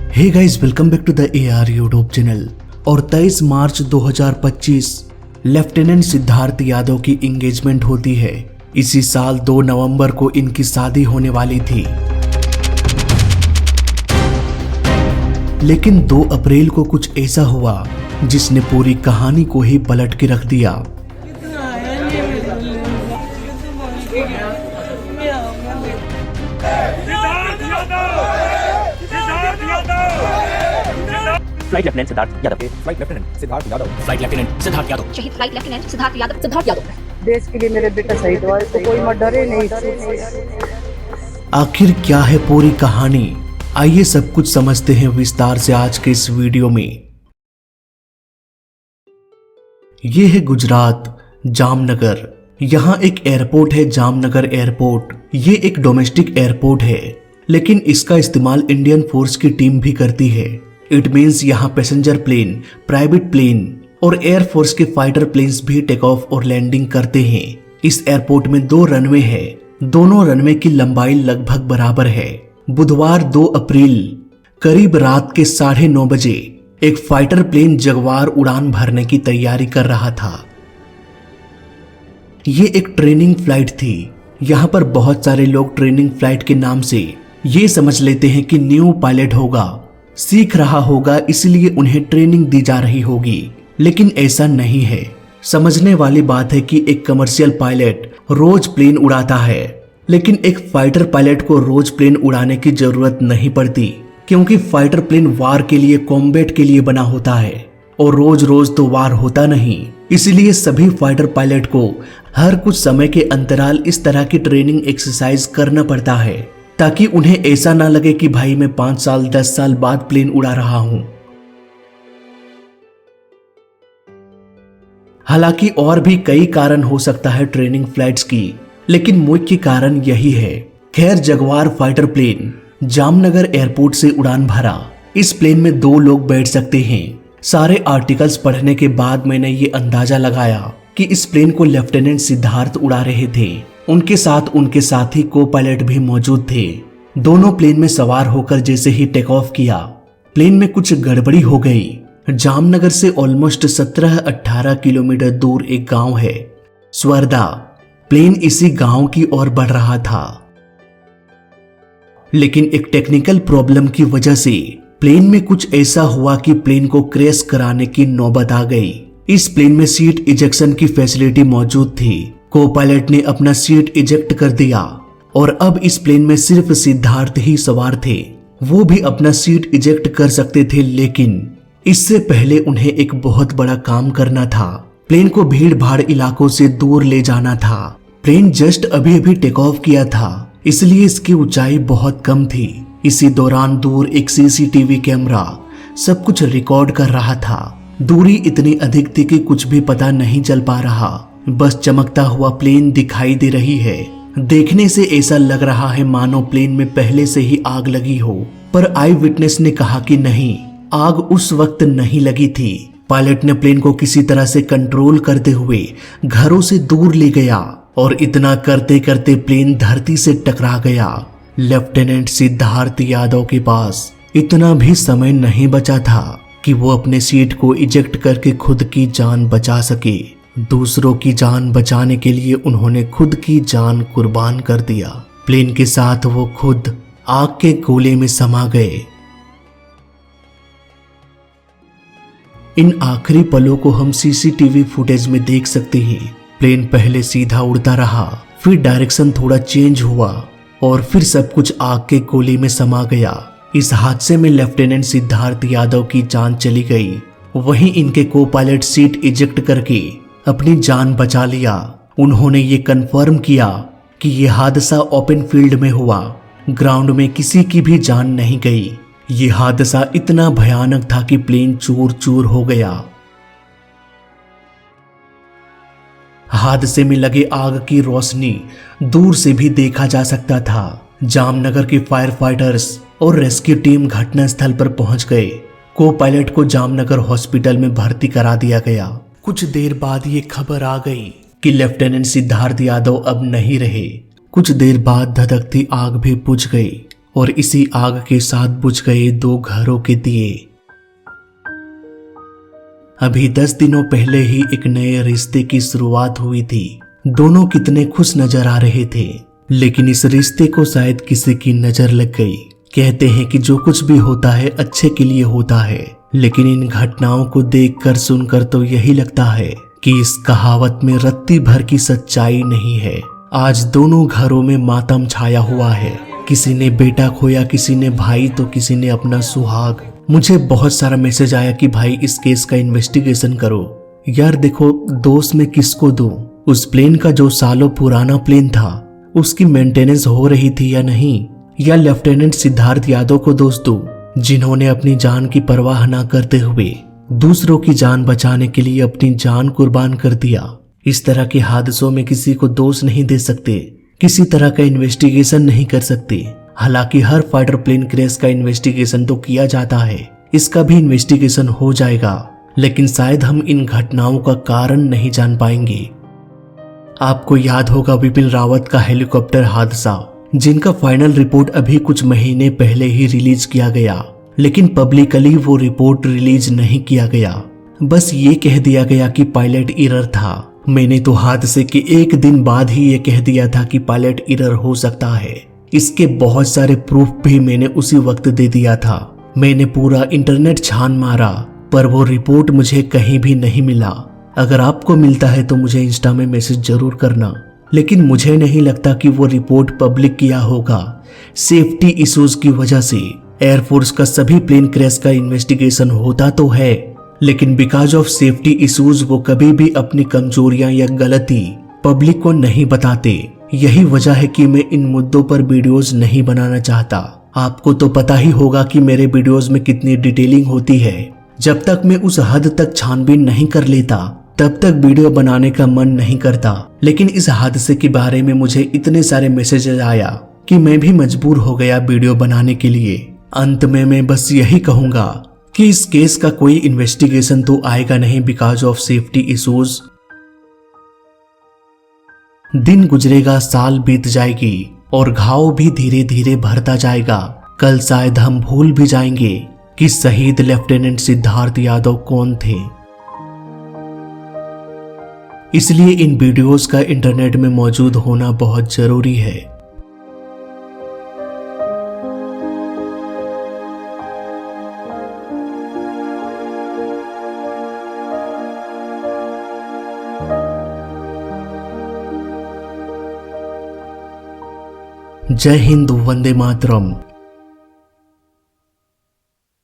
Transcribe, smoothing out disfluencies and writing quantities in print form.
Hey guys, welcome back to the AR YouTube channel. और 23 मार्च 2025 lieutenant Siddharth Yadav की engagement होती है। इसी साल 2 नवंबर को इनकी शादी होने वाली थी, लेकिन 2 अप्रैल को कुछ ऐसा हुआ जिसने पूरी कहानी को ही पलट के रख दिया। Flight lieutenant Siddharth Yadav, flight lieutenant Siddharth Yadav, flight lieutenant Siddharth Yadav, शहीद फ्लाइट लेफ्टिनेंट सिद्धार्थ यादव, सिद्धार्थ यादव। देश के लिए मेरे बेटा शहीद हुआ तो कोई मत डरे नहीं। आखिर क्या है पूरी कहानी, आइए सब कुछ समझते हैं विस्तार से आज के इस वीडियो में। ये है गुजरात, जामनगर। यहाँ एक एयरपोर्ट है, जामनगर एयरपोर्ट। ये एक डोमेस्टिक एयरपोर्ट है, लेकिन इसका इस्तेमाल इंडियन फोर्स की टीम भी करती है। इट मीन्स यहाँ पैसेंजर प्लेन, प्राइवेट प्लेन और एयरफोर्स के फाइटर प्लेन्स भी टेक ऑफ और लैंडिंग करते हैं। इस एयरपोर्ट में 2 रनवे है, दोनों रनवे की लंबाई लगभग बराबर है। बुधवार 2 अप्रैल करीब रात के 9:30 बजे एक फाइटर प्लेन जगुआर उड़ान भरने की तैयारी कर रहा था। ये एक ट्रेनिंग फ्लाइट थी। यहाँ पर बहुत सारे लोग ट्रेनिंग फ्लाइट के नाम से ये समझ लेते हैं कि न्यू पायलट होगा, सीख रहा होगा, इसलिए उन्हें ट्रेनिंग दी जा रही होगी, लेकिन ऐसा नहीं है। समझने वाली बात है कि एक कमर्शियल पायलट रोज प्लेन उड़ाता है, लेकिन एक फाइटर पायलट को रोज प्लेन उड़ाने की जरूरत नहीं पड़ती, क्योंकि फाइटर प्लेन वार के लिए, कॉम्बैट के लिए बना होता है और रोज रोज तो वार होता नहीं। इसलिए सभी फाइटर पायलट को हर कुछ समय के अंतराल इस तरह की ट्रेनिंग एक्सरसाइज करना पड़ता है, ताकि उन्हें ऐसा ना लगे कि भाई मैं 5 साल 10 साल बाद प्लेन उड़ा रहा हूं। हालांकि और भी कई कारण हो सकता है ट्रेनिंग फ्लाइट्स की, लेकिन मुख्य कारण यही है। खैर, Jaguar fighter plane Jamnagar airport से उड़ान भरा। इस प्लेन में 2 लोग बैठ सकते हैं। सारे आर्टिकल्स पढ़ने के बाद मैंने ये अंदाजा लगाया कि इस प्लेन को लेफ्टिनेंट सिद्धार्थ उड़ा रहे थे। उनके साथ उनके साथी को पायलट भी मौजूद थे। दोनों प्लेन में सवार होकर जैसे ही टेक ऑफ किया, प्लेन में कुछ गड़बड़ी हो गई। जामनगर से ऑलमोस्ट 17-18 किलोमीटर दूर एक गांव है, स्वर्दा। प्लेन इसी गांव की ओर बढ़ रहा था, लेकिन एक टेक्निकल प्रॉब्लम की वजह से प्लेन में कुछ ऐसा हुआ कि प्लेन को क्रैश कराने की नौबत आ गई। इस प्लेन में सीट इजेक्शन की फैसिलिटी मौजूद थी। को पायलट ने अपना सीट इजेक्ट कर दिया और अब इस प्लेन में सिर्फ सिद्धार्थ ही सवार थे। वो भी अपना सीट इजेक्ट कर सकते थे, लेकिन इससे पहले उन्हें एक बहुत बड़ा काम करना था। प्लेन को भीड़ भाड़ इलाकों से दूर ले जाना था। प्लेन जस्ट अभी अभी टेक ऑफ किया था, इसलिए इसकी ऊंचाई बहुत कम थी। इसी दौरान दूर एक CCTV कैमरा सब कुछ रिकॉर्ड कर रहा था। दूरी इतनी अधिक थी कि कुछ भी पता नहीं चल पा रहा, बस चमकता हुआ प्लेन दिखाई दे रही है। देखने से ऐसा लग रहा है मानो प्लेन में पहले से ही आग लगी हो, पर आई विटनेस ने कहा कि नहीं, आग उस वक्त नहीं लगी थी। पायलट ने प्लेन को किसी तरह से कंट्रोल करते हुए घरों से दूर ले गया और इतना करते करते प्लेन धरती से टकरा गया। लेफ्टिनेंट सिद्धार्थ यादव के पास इतना भी समय नहीं बचा था कि वो अपने सीट को इजेक्ट करके खुद की जान बचा सके। दूसरों की जान बचाने के लिए उन्होंने खुद की जान कुर्बान कर दिया। प्लेन के साथ वो खुद आग के गोले में समा गए। इन आखिरी पलों को हम CCTV फुटेज में देख सकते हैं। प्लेन पहले सीधा उड़ता रहा, फिर डायरेक्शन थोड़ा चेंज हुआ और फिर सब कुछ आग के गोले में समा गया। इस हादसे में लेफ्टिनेंट सिद्धार्थ यादव की जान चली गई। वहीं इनके को पायलट सीट इजेक्ट करके अपनी जान बचा लिया। उन्होंने ये कंफर्म किया कि ये हादसा ओपन फील्ड में हुआ, ग्राउंड में किसी की भी जान नहीं गई। ये हादसा इतना भयानक था कि प्लेन चूर चूर हो गया। हादसे में लगे आग की रोशनी दूर से भी देखा जा सकता था। जामनगर के फायर फाइटर्स और रेस्क्यू टीम घटनास्थल पर पहुंच गए। को पायलट को जामनगर हॉस्पिटल में भर्ती करा दिया गया। कुछ देर बाद ये खबर आ गई कि लेफ्टिनेंट सिद्धार्थ यादव अब नहीं रहे। कुछ देर बाद धधकती आग भी बुझ गई और इसी आग के साथ बुझ गए 2 घरों के दिए। अभी 10 दिनों पहले ही एक नए रिश्ते की शुरुआत हुई थी। दोनों कितने खुश नजर आ रहे थे, लेकिन इस रिश्ते को शायद किसी की नजर लग गई। कहते हैं कि जो कुछ भी होता है अच्छे के लिए होता है, लेकिन इन घटनाओं को देखकर सुनकर तो यही लगता है कि इस कहावत में रत्ती भर की सच्चाई नहीं है। आज दोनों घरों में मातम छाया हुआ है। किसी ने बेटा खोया, किसी ने भाई, तो किसी ने अपना सुहाग। मुझे बहुत सारा मैसेज आया कि भाई इस केस का इन्वेस्टिगेशन करो। यार देखो, दोष मैं किसको दूं? उस प्लेन का जो सालों पुराना प्लेन था उसकी मेंटेनेंस हो रही थी या नहीं, या लेफ्टिनेंट सिद्धार्थ यादव को दोष दूं, जिन्होंने अपनी जान की परवाह न करते हुए दूसरों की जान बचाने के लिए अपनी जान कुर्बान कर दिया। इस तरह के हादसों में किसी को दोष नहीं दे सकते, किसी तरह का इन्वेस्टिगेशन नहीं कर सकते। हालांकि हर फाइटर प्लेन क्रैश का इन्वेस्टिगेशन तो किया जाता है, इसका भी इन्वेस्टिगेशन हो जाएगा, लेकिन शायद हम इन घटनाओं का कारण नहीं जान पाएंगे। आपको याद होगा विपिन रावत का हेलीकॉप्टर हादसा, जिनका फाइनल रिपोर्ट अभी कुछ महीने पहले ही रिलीज किया गया, लेकिन पब्लिकली वो रिपोर्ट रिलीज नहीं किया गया। बस ये कह दिया गया कि पायलट एरर था। मैंने तो हादसे के 1 दिन बाद ही ये कह दिया था कि पायलट एरर हो सकता है। इसके बहुत सारे प्रूफ भी मैंने उसी वक्त दे दिया था। मैंने पूरा इंटरनेट छान मारा, पर वो रिपोर्ट मुझे कहीं भी नहीं मिला। अगर आपको मिलता है तो मुझे इंस्टा में मैसेज जरूर करना, लेकिन मुझे नहीं लगता कि वो रिपोर्ट पब्लिक किया होगा। सेफ्टी इश्यूज की वजह से एयरफोर्स का सभी प्लेन क्रैश का इन्वेस्टिगेशन होता तो है, लेकिन बिकॉज ऑफ सेफ्टी इश्यूज वो कभी भी अपनी कमजोरियां या गलती पब्लिक को नहीं बताते। यही वजह है कि मैं इन मुद्दों पर वीडियोस नहीं बनाना चाहता। आपको तो पता ही होगा कि मेरे वीडियोस में कितनी डिटेलिंग होती है। जब तक मैं उस हद तक छानबीन नहीं कर लेता तब तक वीडियो बनाने का मन नहीं करता। लेकिन इस हादसे के बारे में मुझे इतने सारे मैसेजेस आया कि मैं भी मजबूर हो गया वीडियो बनाने के लिए। अंत में मैं बस यही कहूंगा कि इस केस का कोई इन्वेस्टिगेशन तो आएगा नहीं बिकॉज ऑफ सेफ्टी इश्यूज। दिन गुजरेगा, साल बीत जाएगी और घाव भी धीरे धीरे भरता जाएगा। कल शायद हम भूल भी जाएंगे कि शहीद लेफ्टिनेंट सिद्धार्थ यादव कौन थे। इसलिए इन वीडियोस का इंटरनेट में मौजूद होना बहुत जरूरी है। जय हिंद, वंदे मातरम।